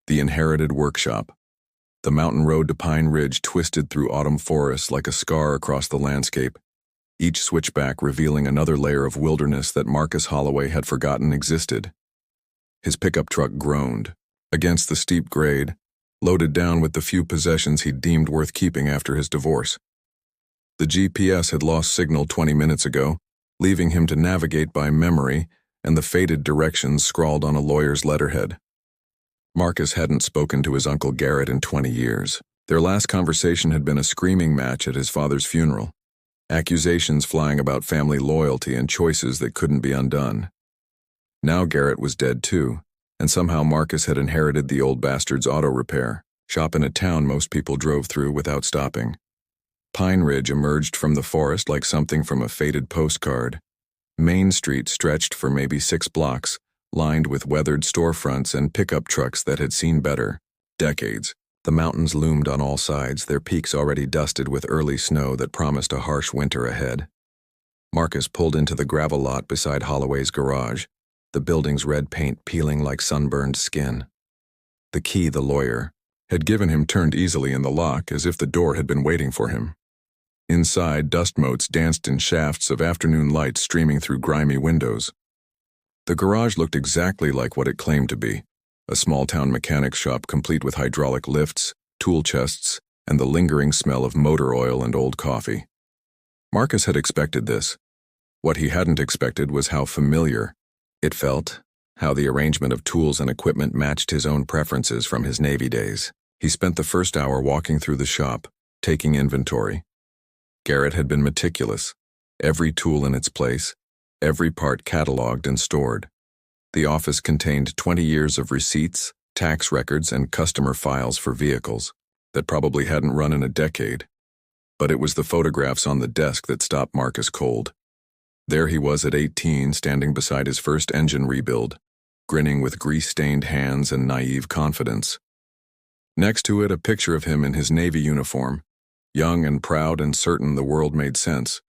The inherited workshop. The mountain road to Pine Ridge twisted through autumn forests like a scar across the landscape, each switchback revealing another layer of wilderness that Marcus Holloway had forgotten existed. His pickup truck groaned against the steep grade, loaded down with the few possessions he'd deemed worth keeping after his divorce. The GPS had lost signal 20 minutes ago, leaving him to navigate by memory and the faded directions scrawled on a lawyer's letterhead. Marcus hadn't spoken to his Uncle Garrett in 20 years. Their last conversation had been a screaming match at his father's funeral, accusations flying about family loyalty and choices that couldn't be undone. Now Garrett was dead too, and somehow Marcus had inherited the old bastard's auto repair shop in a town most people drove through without stopping. Pine Ridge emerged from the forest like something from a faded postcard. Main Street stretched for maybe 6 blocks, lined with weathered storefronts and pickup trucks that had seen better decades. The mountains loomed on all sides, their peaks already dusted with early snow that promised a harsh winter ahead. Marcus pulled into the gravel lot beside Holloway's garage, the building's red paint peeling like sunburned skin. The key the lawyer had given him turned easily in the lock, as if the door had been waiting for him. Inside, dust motes danced in shafts of afternoon light streaming through grimy windows. The garage looked exactly like what it claimed to be, a small-town mechanic shop complete with hydraulic lifts, tool chests, and the lingering smell of motor oil and old coffee. Marcus had expected this. What he hadn't expected was how familiar it felt, how the arrangement of tools and equipment matched his own preferences from his Navy days. He spent the first hour walking through the shop, taking inventory. Garrett had been meticulous, every tool in its place, every part cataloged and stored. The office contained 20 years of receipts, tax records, and customer files for vehicles that probably hadn't run in a decade. But it was the photographs on the desk that stopped Marcus cold. There he was at 18, standing beside his first engine rebuild, grinning with grease-stained hands and naive confidence. Next to it, a picture of him in his Navy uniform, young and proud and certain the world made sense.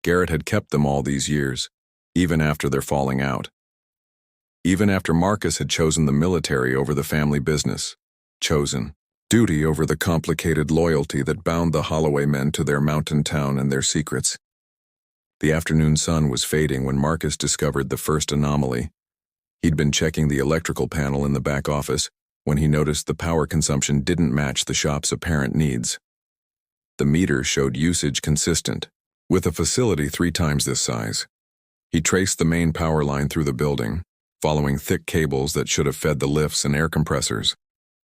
Garrett had kept them all these years, even after their falling out. Even after Marcus had chosen the military over the family business, chosen duty over the complicated loyalty that bound the Holloway men to their mountain town and their secrets. The afternoon sun was fading when Marcus discovered the first anomaly. He'd been checking the electrical panel in the back office when he noticed the power consumption didn't match the shop's apparent needs. The meter showed usage consistent, with a facility 3 times this size. He traced the main power line through the building, following thick cables that should have fed the lifts and air compressors.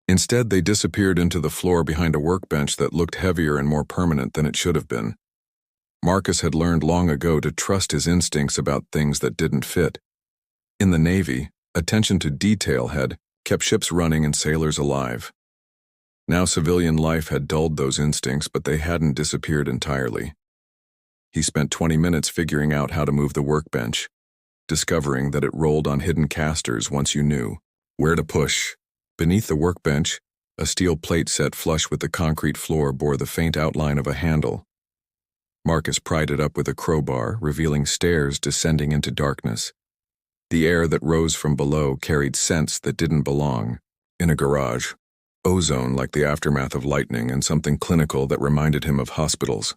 Instead, they disappeared into the floor behind a workbench that looked heavier and more permanent than it should have been. Marcus had learned long ago to trust his instincts about things that didn't fit. In the Navy, attention to detail had kept ships running and sailors alive. Now civilian life had dulled those instincts, but they hadn't disappeared entirely. He spent 20 minutes figuring out how to move the workbench, discovering that it rolled on hidden casters once you knew where to push. Beneath the workbench, a steel plate set flush with the concrete floor bore the faint outline of a handle. Marcus pried it up with a crowbar, revealing stairs descending into darkness. The air that rose from below carried scents that didn't belong. In a garage, ozone like the aftermath of lightning, and something clinical that reminded him of hospitals.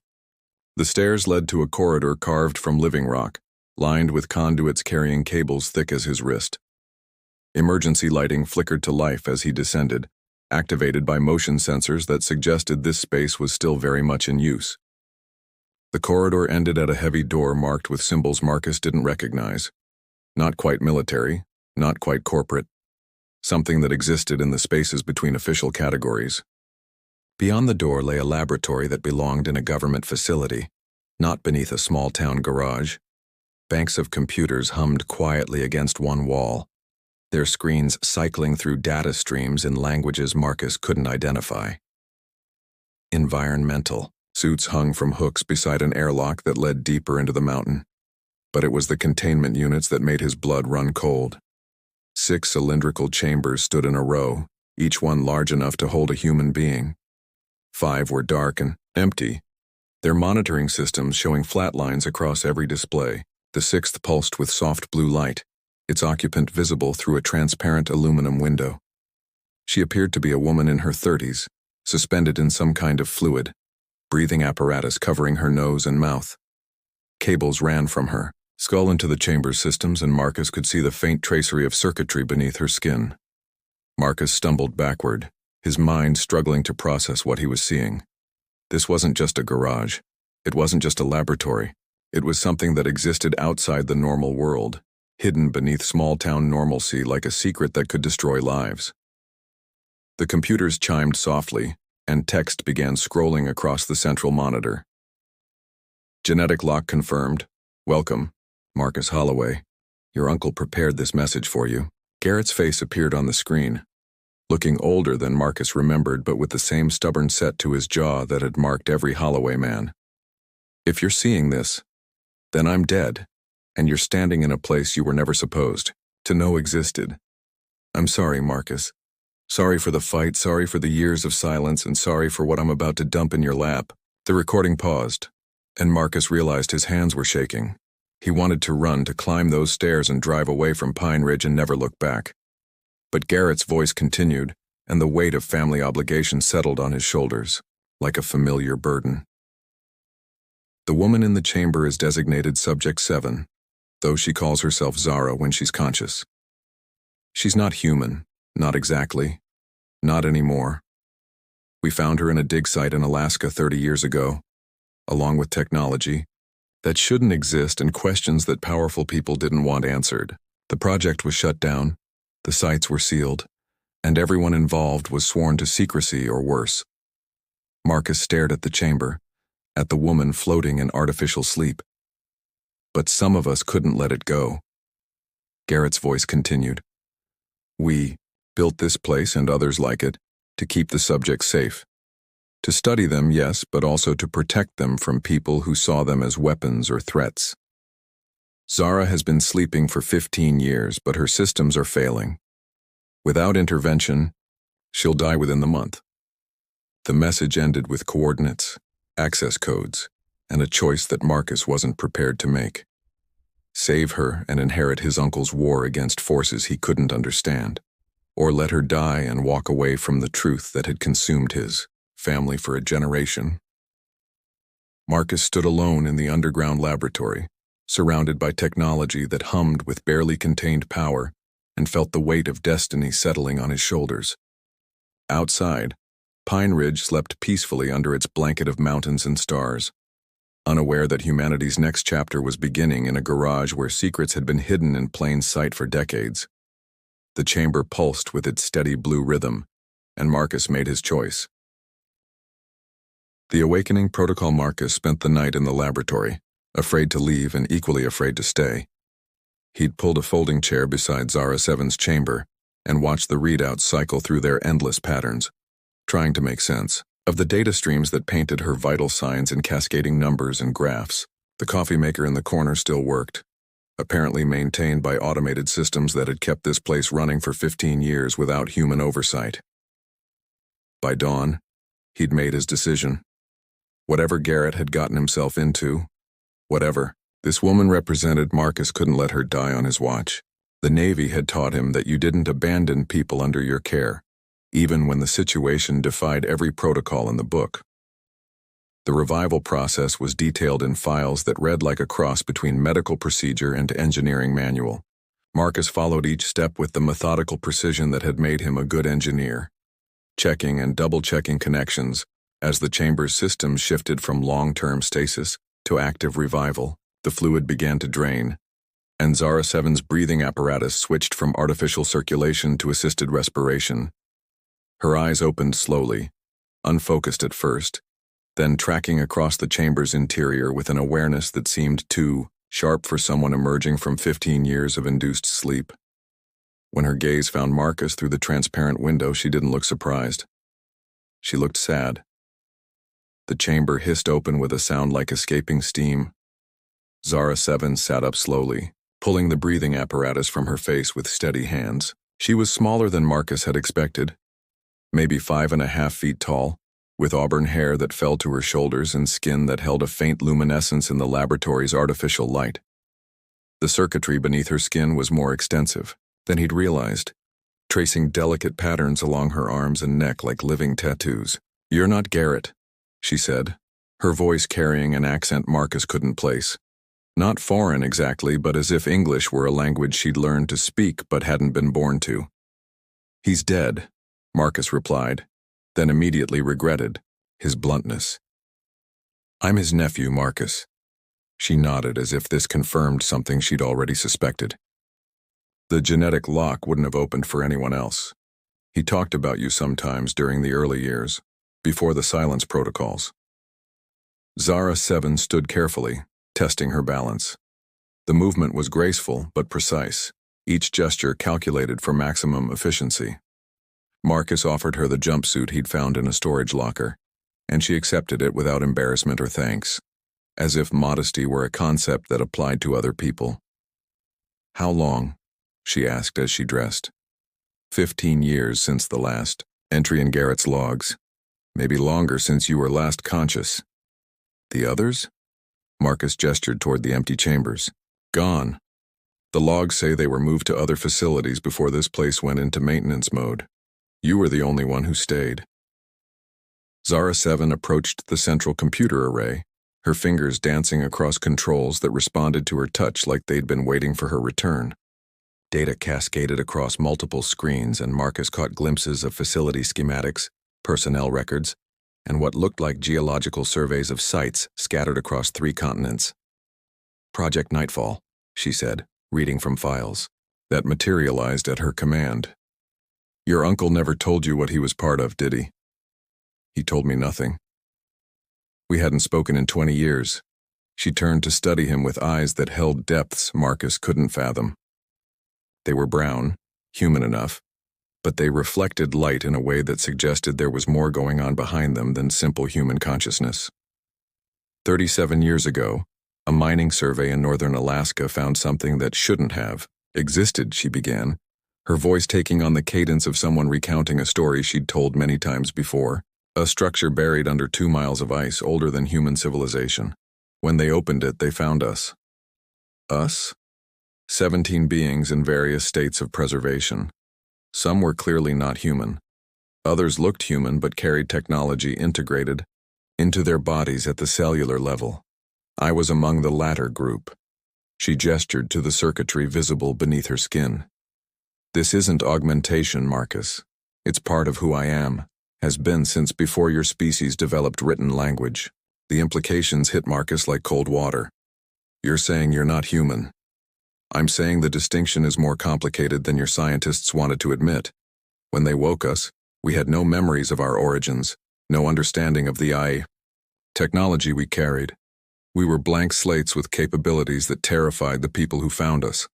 The stairs led to a corridor carved from living rock, lined with conduits carrying cables thick as his wrist. Emergency lighting flickered to life as he descended, activated by motion sensors that suggested this space was still very much in use. The corridor ended at a heavy door marked with symbols Marcus didn't recognize. Not quite military, not quite corporate. Something that existed in the spaces between official categories. Beyond the door lay a laboratory that belonged in a government facility, not beneath a small-town garage. Banks of computers hummed quietly against one wall, their screens cycling through data streams in languages Marcus couldn't identify. Environmental. Suits hung from hooks beside an airlock that led deeper into the mountain. But it was the containment units that made his blood run cold. 6 cylindrical chambers stood in a row, each one large enough to hold a human being. 5 were dark and empty, their monitoring systems showing flat lines across every display. The 6th pulsed with soft blue light, its occupant visible through a transparent aluminum window. She appeared to be a woman in her 30s, suspended in some kind of fluid, breathing apparatus covering her nose and mouth. Cables ran from her skull into the chamber's systems, and Marcus could see the faint tracery of circuitry beneath her skin. Marcus stumbled backward, his mind struggling to process what he was seeing. This wasn't just a garage. It wasn't just a laboratory. It was something that existed outside the normal world, hidden beneath small-town normalcy like a secret that could destroy lives. The computers chimed softly, and text began scrolling across the central monitor. Genetic lock confirmed. Welcome, Marcus Holloway. Your uncle prepared this message for you. Garrett's face appeared on the screen, looking older than Marcus remembered, but with the same stubborn set to his jaw that had marked every Holloway man. If you're seeing this, then I'm dead, and you're standing in a place you were never supposed to know existed. I'm sorry, Marcus. Sorry for the fight, sorry for the years of silence, and sorry for what I'm about to dump in your lap. The recording paused, and Marcus realized his hands were shaking. He wanted to run, to climb those stairs and drive away from Pine Ridge and never look back. But Garrett's voice continued, and the weight of family obligation settled on his shoulders, like a familiar burden. The woman in the chamber is designated Subject 7, though she calls herself Zara when she's conscious. She's not human, not exactly, not anymore. We found her in a dig site in Alaska 30 years ago, along with technology that shouldn't exist and questions that powerful people didn't want answered. The project was shut down, the sites were sealed, and everyone involved was sworn to secrecy or worse. Marcus stared at the chamber, at the woman floating in artificial sleep. But some of us couldn't let it go. Garrett's voice continued. We built this place and others like it to keep the subjects safe. To study them, yes, but also to protect them from people who saw them as weapons or threats. Zara has been sleeping for 15 years, but her systems are failing. Without intervention, she'll die within the month. The message ended with coordinates, access codes, and a choice that Marcus wasn't prepared to make. Save her and inherit his uncle's war against forces he couldn't understand, or let her die and walk away from the truth that had consumed his family for a generation. Marcus stood alone in the underground laboratory, surrounded by technology that hummed with barely contained power, and felt the weight of destiny settling on his shoulders. Outside, Pine Ridge slept peacefully under its blanket of mountains and stars, unaware that humanity's next chapter was beginning in a garage where secrets had been hidden in plain sight for decades. The chamber pulsed with its steady blue rhythm, and Marcus made his choice. The awakening protocol Marcus spent the night in the laboratory, afraid to leave and equally afraid to stay. He'd pulled a folding chair beside Zara 7's chamber and watched the readouts cycle through their endless patterns, trying to make sense of the data streams that painted her vital signs in cascading numbers and graphs. The coffee maker in the corner still worked, apparently maintained by automated systems that had kept this place running for 15 years without human oversight. By dawn, he'd made his decision. Whatever Garrett had gotten himself into, whatever, this woman represented, Marcus couldn't let her die on his watch. The Navy had taught him that you didn't abandon people under your care, even when the situation defied every protocol in the book. The revival process was detailed in files that read like a cross between medical procedure and engineering manual. Marcus followed each step with the methodical precision that had made him a good engineer, checking and double-checking connections as the chamber's systems shifted from long-term stasis to active revival. The fluid began to drain, and Zara 7's breathing apparatus switched from artificial circulation to assisted respiration. Her eyes opened slowly, unfocused at first, then tracking across the chamber's interior with an awareness that seemed too sharp for someone emerging from 15 years of induced sleep. When her gaze found Marcus through the transparent window, she didn't look surprised. She looked sad. The chamber hissed open with a sound like escaping steam. Zara 7 sat up slowly, pulling the breathing apparatus from her face with steady hands. She was smaller than Marcus had expected, maybe 5.5 feet tall, with auburn hair that fell to her shoulders and skin that held a faint luminescence in the laboratory's artificial light. The circuitry beneath her skin was more extensive than he'd realized, tracing delicate patterns along her arms and neck like living tattoos. "You're not Garrett," she said, her voice carrying an accent Marcus couldn't place. Not foreign exactly, but as if English were a language she'd learned to speak but hadn't been born to. "He's dead," Marcus replied, then immediately regretted his bluntness. "I'm his nephew, Marcus." She nodded as if this confirmed something she'd already suspected. "The genetic lock wouldn't have opened for anyone else. He talked about you sometimes during the early years, before the silence protocols." Zara 7 stood carefully, testing her balance. The movement was graceful but precise, each gesture calculated for maximum efficiency. Marcus offered her the jumpsuit he'd found in a storage locker, and she accepted it without embarrassment or thanks, as if modesty were a concept that applied to other people. "How long?" she asked as she dressed. 15 years since the last entry in Garrett's logs. Maybe longer since you were last conscious." "The others?" Marcus gestured toward the empty chambers. "Gone. The logs say they were moved to other facilities before this place went into maintenance mode. You were the only one who stayed." Zara 7 approached the central computer array, her fingers dancing across controls that responded to her touch like they'd been waiting for her return. Data cascaded across multiple screens, and Marcus caught glimpses of facility schematics, personnel records, and what looked like geological surveys of sites scattered across 3 continents. "Project Nightfall," she said, reading from files that materialized at her command. "Your uncle never told you what he was part of, did he?" "He told me nothing." We hadn't spoken in 20 years. She turned to study him with eyes that held depths Marcus couldn't fathom. They were brown, human enough, but they reflected light in a way that suggested there was more going on behind them than simple human consciousness. 37 years ago, a mining survey in northern Alaska found something that shouldn't have existed, she began, her voice taking on the cadence of someone recounting a story she'd told many times before. A structure buried under 2 miles of ice, older than human civilization. When they opened it, they found us. Us? 17 beings in various states of preservation. Some were clearly not human. Others looked human but carried technology integrated into their bodies at the cellular level. I was among the latter group. She gestured to the circuitry visible beneath her skin. "This isn't augmentation, Marcus. It's part of who I am, has been since before your species developed written language." The implications hit Marcus like cold water. "You're saying you're not human. I'm saying the distinction is more complicated than your scientists wanted to admit. When they woke us, we had no memories of our origins, no understanding of the technology we carried. We were blank slates with capabilities that terrified the people who found us.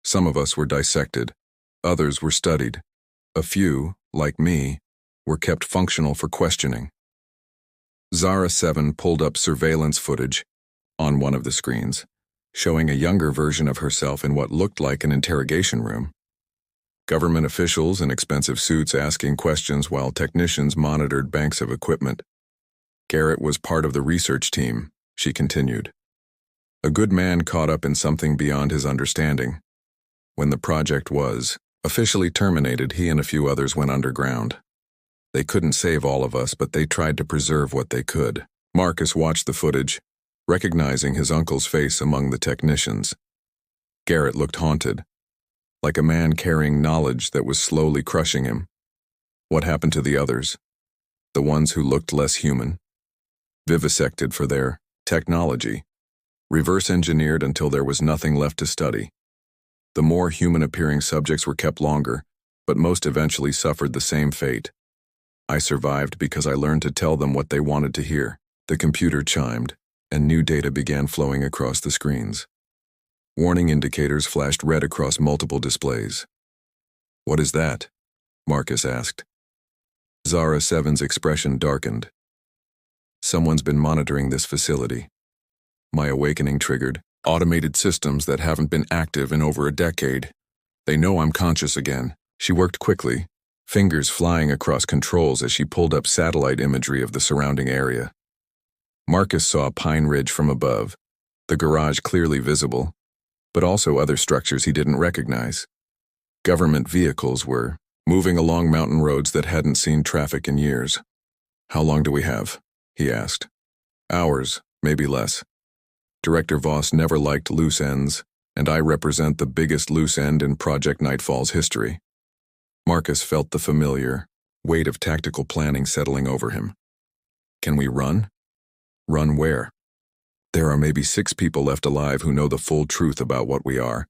Some of us were dissected. Others were studied. A few, like me, were kept functional for questioning." Zara 7 pulled up surveillance footage on one of the screens, showing a younger version of herself in what looked like an interrogation room. Government officials in expensive suits asking questions while technicians monitored banks of equipment. "Garrett was part of the research team," she continued. "A good man caught up in something beyond his understanding. When the project was officially terminated, he and a few others went underground. They couldn't save all of us, but they tried to preserve what they could." Marcus watched the footage, recognizing his uncle's face among the technicians. Garrett looked haunted, like a man carrying knowledge that was slowly crushing him. What happened to the others? The ones who looked less human? Vivisected for their technology, reverse-engineered until there was nothing left to study. The more human-appearing subjects were kept longer, but most eventually suffered the same fate. I survived because I learned to tell them what they wanted to hear. The computer chimed, and new data began flowing across the screens. Warning indicators flashed red across multiple displays. "What is that?" Marcus asked. Zara 7's expression darkened. "Someone's been monitoring this facility." My awakening triggered automated systems that haven't been active in over a decade. They know I'm conscious again. She worked quickly, fingers flying across controls as she pulled up satellite imagery of the surrounding area. Marcus saw Pine Ridge from above, the garage clearly visible, but also other structures he didn't recognize. Government vehicles were moving along mountain roads that hadn't seen traffic in years. "How long do we have?" he asked. "Hours, maybe less. Director Voss never liked loose ends, and I represent the biggest loose end in Project Nightfall's history." Marcus felt the familiar weight of tactical planning settling over him. "Can we run?" "Run where?" "There are maybe 6 people left alive who know the full truth about what we are,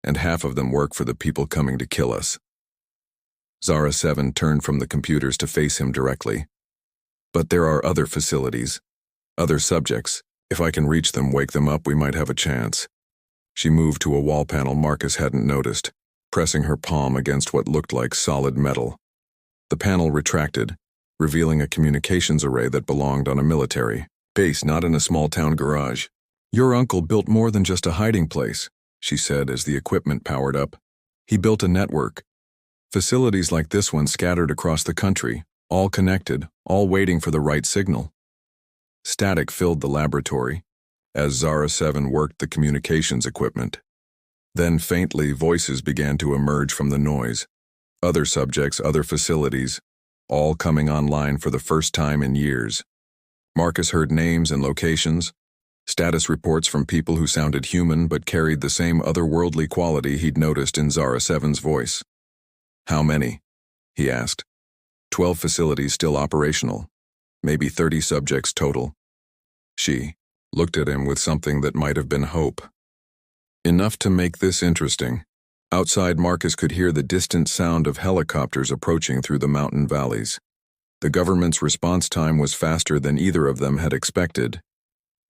and half of them work for the people coming to kill us." Zara 7 turned from the computers to face him directly. "But there are other facilities, other subjects. If I can reach them, wake them up, we might have a chance." She moved to a wall panel Marcus hadn't noticed, pressing her palm against what looked like solid metal. The panel retracted, revealing a communications array that belonged on a military base, not in a small-town garage. "Your uncle built more than just a hiding place," she said as the equipment powered up. "He built a network. Facilities like this one scattered across the country, all connected, all waiting for the right signal." Static filled the laboratory as Zara 7 worked the communications equipment. Then faintly, voices began to emerge from the noise. Other subjects, other facilities, all coming online for the first time in years. Marcus heard names and locations, status reports from people who sounded human but carried the same otherworldly quality he'd noticed in Zara 7's voice. "How many?" he asked. 12 facilities still operational. Maybe 30 subjects total." She looked at him with something that might have been hope. "Enough to make this interesting." Outside, Marcus could hear the distant sound of helicopters approaching through the mountain valleys. The government's response time was faster than either of them had expected.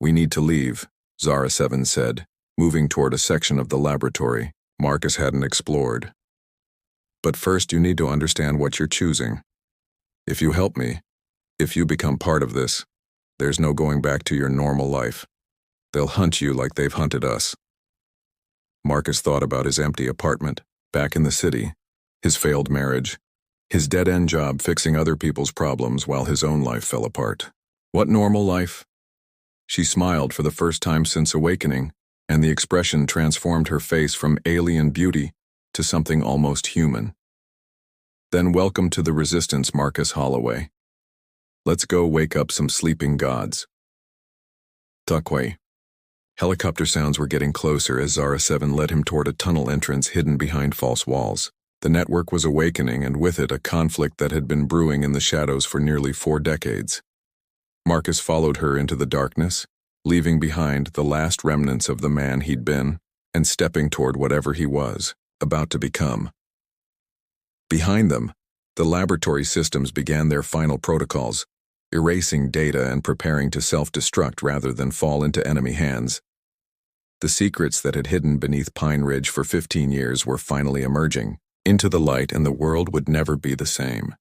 "We need to leave," Zara 7 said, moving toward a section of the laboratory Marcus hadn't explored. "But first you need to understand what you're choosing. If you help me, if you become part of this, there's no going back to your normal life. They'll hunt you like they've hunted us." Marcus thought about his empty apartment, back in the city, his failed marriage, his dead-end job fixing other people's problems while his own life fell apart. What normal life? She smiled for the first time since awakening, and the expression transformed her face from alien beauty to something almost human. "Then welcome to the Resistance, Marcus Holloway. Let's go wake up some sleeping gods." Tuckway. Helicopter sounds were getting closer as Zara 7 led him toward a tunnel entrance hidden behind false walls. The network was awakening, and with it a conflict that had been brewing in the shadows for nearly 4 decades. Marcus followed her into the darkness, leaving behind the last remnants of the man he'd been, and stepping toward whatever he was about to become. Behind them, the laboratory systems began their final protocols, erasing data and preparing to self-destruct rather than fall into enemy hands. The secrets that had hidden beneath Pine Ridge for 15 years were finally emerging into the light, and the world would never be the same.